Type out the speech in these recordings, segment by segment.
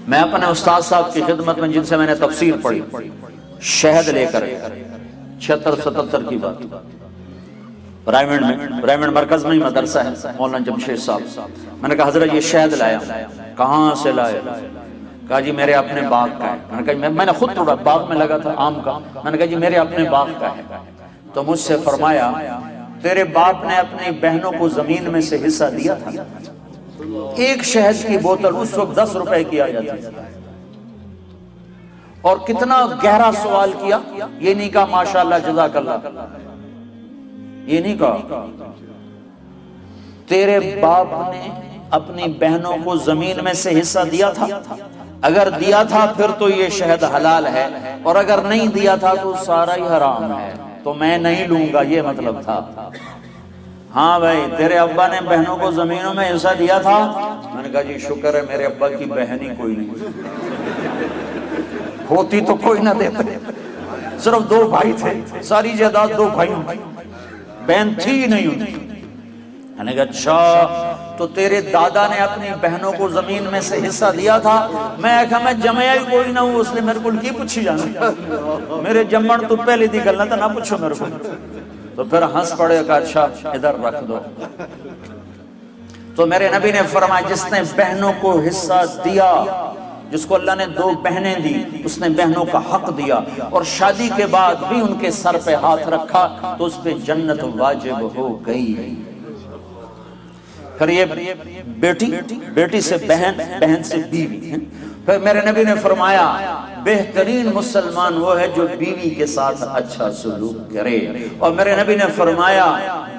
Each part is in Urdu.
میں اپنے استاد صاحب کی خدمت میں، جن سے میں نے تفسیر پڑھی، شہد لے کر 76-77 کی بات، رائمنڈ مرکز میں ہی مدرسہ ہے، مولانا جمشید صاحب، میں نے کہا حضرت یہ شہد لایا، کہاں سے لائے؟ کہا جی میرے اپنے باغ کا ہے۔ میں نے کہا میں نے خود توڑا، باغ میں لگا تھا آم کا، میں نے کہا جی میرے اپنے باغ کا ہے۔ تو مجھ سے فرمایا تیرے باپ نے اپنی بہنوں کو زمین میں سے حصہ دیا تھا؟ ایک شہد کی بوتل اس وقت 10 روپے کی آ جاتی تھی۔ اور کتنا گہرا سوال کیا، یہ نہیں کہا ماشاءاللہ جزاک اللہ، یہ نہیں کہا تیرے باپ نے اپنی بہنوں کو زمین میں سے حصہ دیا تھا؟ اگر دیا تھا پھر تو یہ شہد حلال ہے، اور اگر نہیں دیا تھا تو سارا ہی حرام ہے، تو میں نہیں لوں گا، یہ مطلب تھا۔ ہاں بھائی تیرے ابا نے بہنوں کو زمینوں میں حصہ دیا تھا؟ میں نے کہا جی شکر ہے میرے ابا کی بہن ہی کوئی نہیں، ہوتی تو کوئی نہ دیتے، صرف 2 بھائی تھے، ساری جائیداد 2 بھائیوں کی، بہن تھی ہی نہیں ہوتی۔ میں نے کہا اچھا تو تیرے دادا نے اپنی بہنوں کو زمین میں سے حصہ دیا تھا؟ میں کہا میں جمعہ ہی کوئی نہ ہوں، اس نے میرے کو کی پوچھی جانا، میرے جمعن تو پہلے دی گلنا تھا، نہ پوچھو میرے کو۔ تو پھر ہنس پڑے، کہا اچھا ادھر رکھ دو۔ تو میرے نبی نے فرمایا جس نے بہنوں کو حصہ دیا، جس کو اللہ نے 2 بہنیں دی، اس نے بہنوں کا حق دیا، اور شادی کے بعد بھی ان کے سر پہ ہاتھ رکھا تو اس پہ جنت واجب ہو گئی۔ پھر یہ بیٹی سے بہن، بہن سے بیوی۔ پھر میرے نبی نے فرمایا بہترین مسلمان وہ ہے جو بیوی کے ساتھ اچھا سلوک کرے، اور میرے نبی نے فرمایا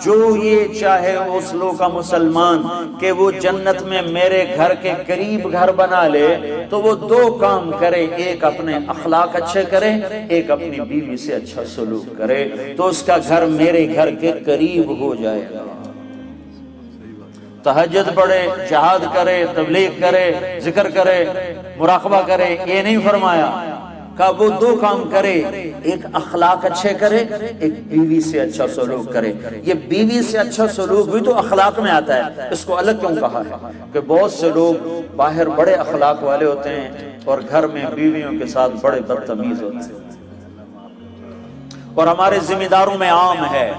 جو یہ چاہے اس لوگ کا مسلمان کہ وہ جنت میں میرے گھر کے قریب گھر بنا لے، تو وہ 2 کام کرے، ایک اپنے اخلاق اچھے کرے، ایک اپنی بیوی سے اچھا سلوک کرے، تو اس کا گھر میرے گھر کے قریب ہو جائے گا۔ تہجد پڑھے، جہاد کرے، تبلیغ کرے، ذکر کرے، مراقبہ کرے، یہ نہیں فرمایا، کہ وہ 2 کام کرے، ایک اخلاق اچھے کرے، ایک بیوی سے اچھا سلوک کرے۔ یہ بیوی سے اچھا سلوک بھی تو اخلاق میں آتا ہے، اس کو الگ کیوں کہا ہے؟ کہ بہت سے لوگ باہر بڑے اخلاق والے ہوتے ہیں اور گھر میں بیویوں کے ساتھ بڑے بدتمیز ہوتے ہیں، اور ہمارے ذمہ داروں میں عام ہے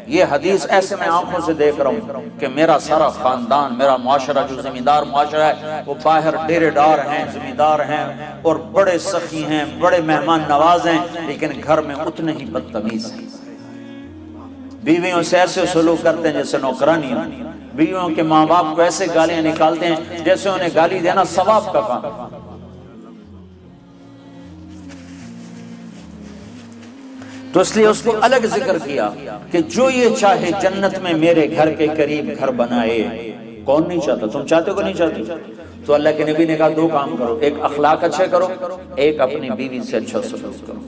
یہ حدیث۔ ایسے میں آنکھوں سے دیکھ رہا ہوں کہ میرا سارا خاندان، میرا معاشرہ جو ذمہ دار معاشرہ ہے، وہ باہر ڈیرے ڈار ہیں، ذمہ دار ہیں، اور بڑے سخی ہیں، بڑے مہمان نواز ہیں، لیکن گھر میں اتنے ہی بدتمیز ہیں۔ بیویوں سے ایسے سلوک کرتے ہیں جیسے نوکرانیاں، بیویوں کے ماں باپ کو ایسے گالیاں نکالتے ہیں جیسے انہیں گالی دینا ثواب کا کام۔ تو اس لیے اس کو الگ ذکر کیا کہ جو یہ چاہے جنت میں میرے گھر کے قریب گھر بنائے۔ کون نہیں چاہتا؟ تم چاہتے ہو کہ نہیں چاہتے؟ تو اللہ کے نبی نے کہا 2 کام کرو، ایک اخلاق اچھے کرو، ایک اپنی بیوی سے اچھا سلوک کرو۔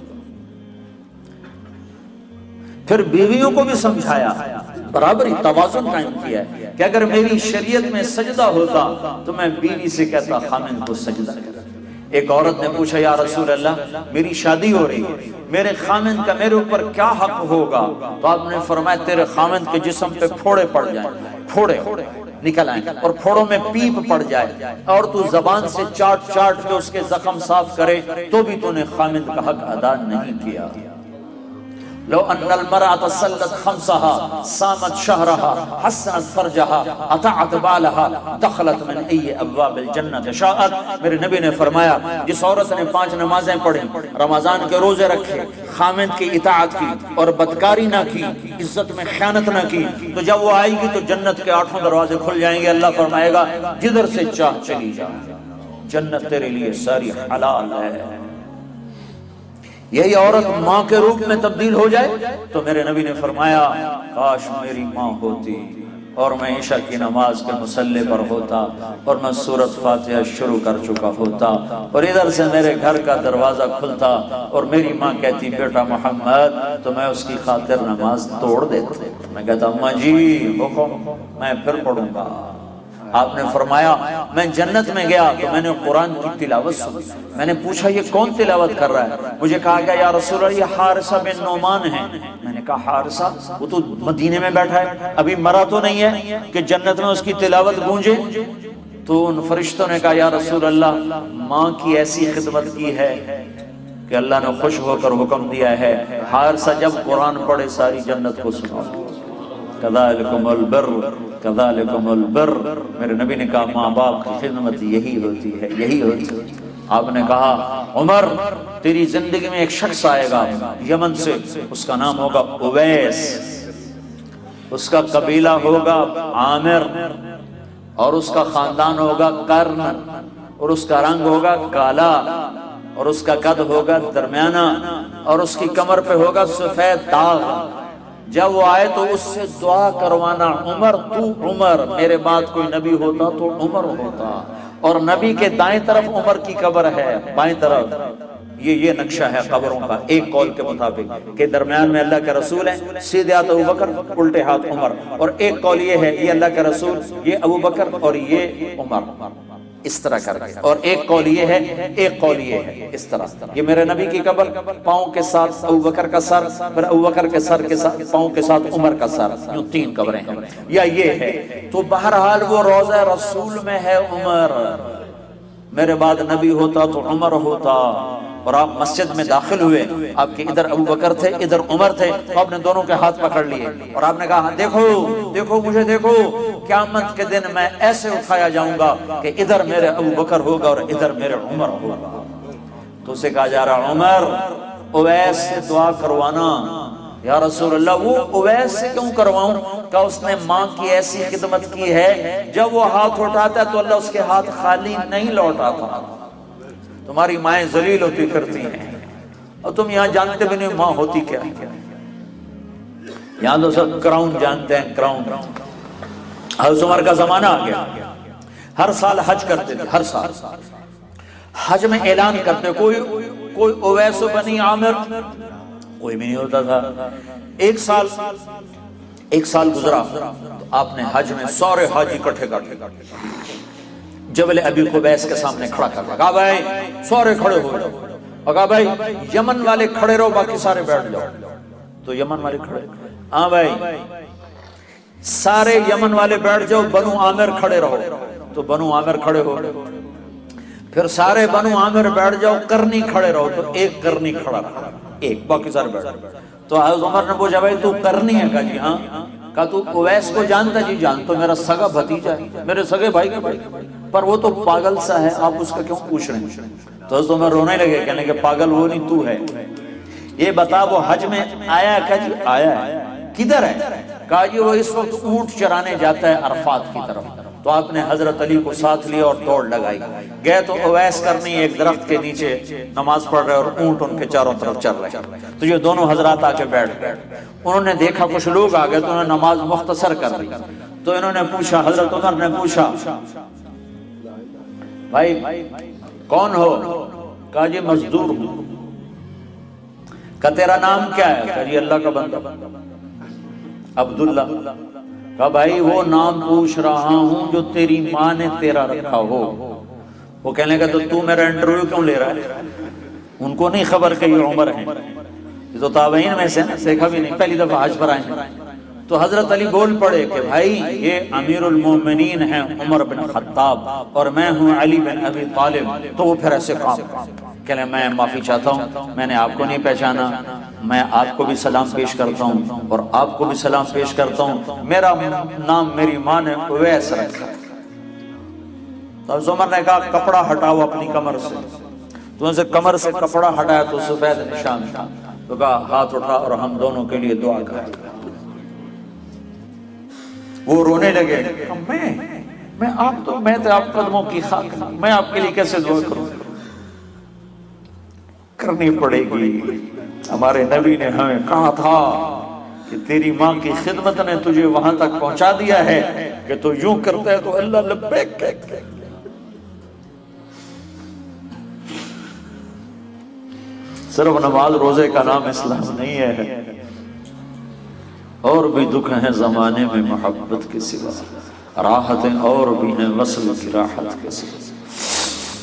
پھر بیویوں کو بھی سمجھایا، برابری، توازن قائم کیا ہے کہ اگر میری شریعت میں سجدہ ہوتا تو میں بیوی سے کہتا خامن کو سجدہ کر۔ ایک عورت نے پوچھا یا رسول اللہ میری شادی ہو رہی ہے، میرے خامن کا میرے اوپر کیا حق ہوگا؟ تو آپ نے فرمایا تیرے خامن کے جسم پہ پھوڑے پڑ جائیں، پھوڑے نکل آئیں، اور پھوڑوں میں پیپ پڑ جائے، اور تو زبان سے چاٹ چاٹ کے اس کے زخم صاف کرے تو بھی تو نے خامن کا حق ادا نہیں کیا۔ لو ان المرأة صلت خمسها صامت شهرها حسنت فرجها اطاعت بالها دخلت من ای ابواب الجنت شاءت۔ میرے نبی نے فرمایا جس عورت نے 5 نمازیں پڑھی، رمضان کے روزے رکھے، خامند کی اطاعت کی اور بدکاری نہ کی، عزت میں خیانت نہ کی، تو جب وہ آئے گی تو جنت کے 8 دروازے کھل جائیں گے۔ اللہ فرمائے گا جدھر سے چاہ چلی جا، جنت تیرے لیے ساری حلال ہے۔ یہی عورت ماں کے روپ میں تبدیل ہو جائے تو میرے نبی نے فرمایا کاش میری ماں ہوتی اور میں عشاء کی نماز کے مصلی پر ہوتا اور میں سورۃ فاتحہ شروع کر چکا ہوتا، اور ادھر سے میرے گھر کا دروازہ کھلتا اور میری ماں کہتی بیٹا محمد، تو میں اس کی خاطر نماز توڑ دیتا۔ میں کہتا اماں جی حکم، میں پھر پڑھوں گا۔ آپ نے فرمایا میں جنت میں گیا تو میں نے قرآن کی تلاوت سنی، میں نے پوچھا یہ کون تلاوت کر رہا ہے؟ مجھے کہا کہ یا رسول اللہ یہ حارثہ بن نعمان ہے۔ میں نے کہا حارثہ؟ وہ تو مدینے میں بیٹھا ہے، ابھی مرا تو نہیں ہے کہ جنت میں اس کی تلاوت گونجے؟ تو ان فرشتوں نے کہا یا رسول اللہ ماں کی ایسی خدمت کی ہے کہ اللہ نے خوش ہو کر حکم دیا ہے حارثہ جب قرآن پڑھے ساری جنت کو سناؤ۔ کذالکم البر کذالکم البر، میرے نبی نے کہا ماں باپ کی خدمت یہی ہوتی ہے، یہی ہوتی ہے۔ آپ نے کہا عمر تیری زندگی میں ایک شخص آئے گا یمن سے، اس کا نام ہوگا اویس، اس کا قبیلہ ہوگا عامر، اور اس کا خاندان ہوگا کرن، اور اس کا رنگ ہوگا کالا، اور اس کا قد ہوگا درمیانہ، اور اس کی کمر پہ ہوگا سفید داغ۔ جب وہ آئے تو اس سے دعا کروانا عمر تو عمر، میرے بعد کوئی نبی ہوتا تو عمر ہوتا، اور نبی کے دائیں طرف عمر کی قبر ہے، بائیں طرف یہ نقشہ ہے قبروں کا، ایک قول کے مطابق کہ درمیان میں اللہ کے رسول ہیں، سیدھے ہاتھ ابو بکر الٹے ہاتھ عمر، اور ایک قول یہ ہے یہ اللہ کے رسول، یہ ابو بکر اور یہ عمر، اس طرح کر کے، اور ایک قول یہ ہے، ایک قول یہ ہے، اس طرح یہ میرے نبی کی قبر، پاؤں کے ساتھ ابو بکر کا سر، پھر ابو بکر کے سر کے ساتھ پاؤں کے ساتھ عمر کا سر، یوں تین قبریں ہیں، یا یہ ہے۔ تو بہرحال وہ روضہ رسول میں ہے عمر، میرے بعد نبی ہوتا تو عمر ہوتا۔ اور آپ مسجد میں داخل ہوئے، آپ کے ادھر ابو بکر تھے ادھر عمر تھے، تو آپ نے دونوں کے ہاتھ پکڑ لیے اور آپ نے کہا دیکھو دیکھو مجھے دیکھو، قیامت کے دن میں ایسے اٹھایا جاؤں گا کہ ادھر میرے ابو بکر ہوگا اور ادھر میرے عمر ہوگا۔ تو اسے کہا جا رہا عمر اویس سے دعا کروانا۔ یا رسول اللہ وہ اویس سے کیوں کرواؤں؟ کہ اس نے ماں کی ایسی خدمت کی ہے، جب وہ ہاتھ اٹھاتا ہے تو اللہ اس کے ہاتھ خالی نہیں لوٹاتا۔ تمہاری مائیں ذلیل ہوتی پھرتی ہیں اور تم یہاں جانتے بھی نہیں ماں ہوتی کیا، یہاں تو سب کراؤن جانتے ہیں، کراؤن۔ حضرت عمر کا زمانہ آ گیا، ہر سال حج کرتے تھے، ہر سال حج میں اعلان کرتے، کوئی اویس بنی عامر کوئی بھی نہیں ہوتا تھا۔ ایک سال گزرا تو آپ نے حج میں سارے حاجی اکٹھے کر جبل ابی قبیس کے سامنے کھڑا کر رہا، کہا بھائی سارے کھڑے ہو جاؤ، اور کہا بھائی یمن والے کھڑے رہو باقی سارے بیٹھ جاؤ۔ تو یمن والے کھڑے، ہاں بھائی سارے یمن والے بیٹھ جاؤ، بنو عامر کھڑے رہو، تو بنو عامر کھڑے ہو۔ پھر سارے بنو عامر بیٹھ جاؤ، کرنی کھڑے رہو، تو ایک کرنی کھڑا رہا، ایک، باقی سارے بیٹھ۔ تو حضرت عمر نے پوچھا بھائی تو کرنی ہے؟ کہا جی ہاں۔ کہا تو اویس کو جانتا؟ جی جانتا، میرا سگا بھتیجا ہے، میرے سگے بھائی کا بھائی، پر وہ تو پاگل سا ہے، آپ اس کا کیوں پوچھ رہے ہیں؟ تو حضرت عمر رونے لگے، کہنے کہ پاگل وہ نہیں تو ہے، یہ بتا وہ حج میں آیا؟ کہا جی آیا ہے، کدھر ہے؟ کہا جی وہ اس وقت اونٹ چرانے جاتا ہے عرفات کی طرف۔ تو آپ نے حضرت علی کو ساتھ لیا اور دوڑ لگائی، گئے تو اویس کرنی ایک درخت کے نیچے نماز پڑھ رہے اور اونٹ ان کے چاروں طرف چل رہے۔ تو یہ دونوں حضرات آ کے بیٹھ گئے، انہوں نے دیکھا کچھ لوگ آ گئے تو انہوں نے نماز مختصر کر دی۔ تو انہوں نے پوچھا، حضرت عمر نے پوچھا بھائی کون ہو؟ کہا جی مزدور ہوں۔ کہا تیرا نام کیا ہے؟ کہا جی اللہ کا بندہ عبداللہ۔ کہا بھائی وہ نام پوچھ رہا ہوں جو تیری ماں نے تیرا رکھا ہو۔ وہ کہنے کا تو میرا انٹرویو کیوں لے رہا ہے؟ ان کو نہیں خبر کہ یہ عمر ہیں، یہ تو تابعین میں سے دیکھا بھی نہیں، پہلی دفعہ حج پر آئے ہیں۔ تو حضرت علی بول پڑے کہ بھائی یہ امیر المومنین ہیں عمر بن خطاب اور میں ہوں علی بن ابی طالب۔ تو وہ پھر ایسے کام کہنے میں معافی چاہتا ہوں، میں نے آپ کو نہیں پہچانا، میں آپ کو بھی سلام پیش کرتا ہوں اور آپ کو بھی سلام پیش کرتا ہوں، میرا نام میری ماں نے اویس رکھا۔ تو عمر نے کہا کپڑا ہٹاؤ اپنی کمر سے۔ تو ان سے کمر سے کپڑا ہٹایا تو سفید نشان تھا۔ تو کہا ہاتھ اٹھا اور ہم دونوں کے لیے دعا کر۔ وہ رونے لگے، میں آپ قدموں کی خاک، میں آپ کے لیے کیسے دعا کروں؟ کرنی پڑے گی، ہمارے نبی نے ہمیں کہا تھا کہ تیری ماں کی خدمت نے تجھے وہاں تک پہنچا دیا ہے کہ تو یوں کرتا ہے تو اللہ لبیک کہتا ہے۔ صرف نماز روزے کا نام اسلام نہیں ہے، اور بھی دکھ ہیں زمانے میں محبت کے سوا، راحتیں اور بھی ہیں وصل کی راحت کے سوا۔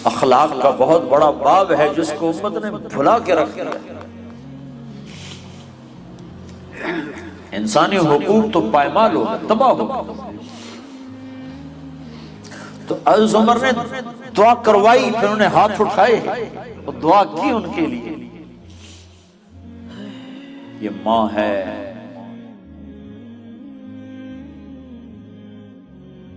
اخلاق کا بہت بڑا باب ہے جس کو امت نے بھلا کے رکھ دیا۔ انسانی حقوق تو پائمال ہو گئے، تباہ ہو گئے۔ تو حضرت عمر نے دعا کروائی، پھر انہوں نے ہاتھ اٹھائے اور دعا کی ان کے لیے. یہ ماں ہے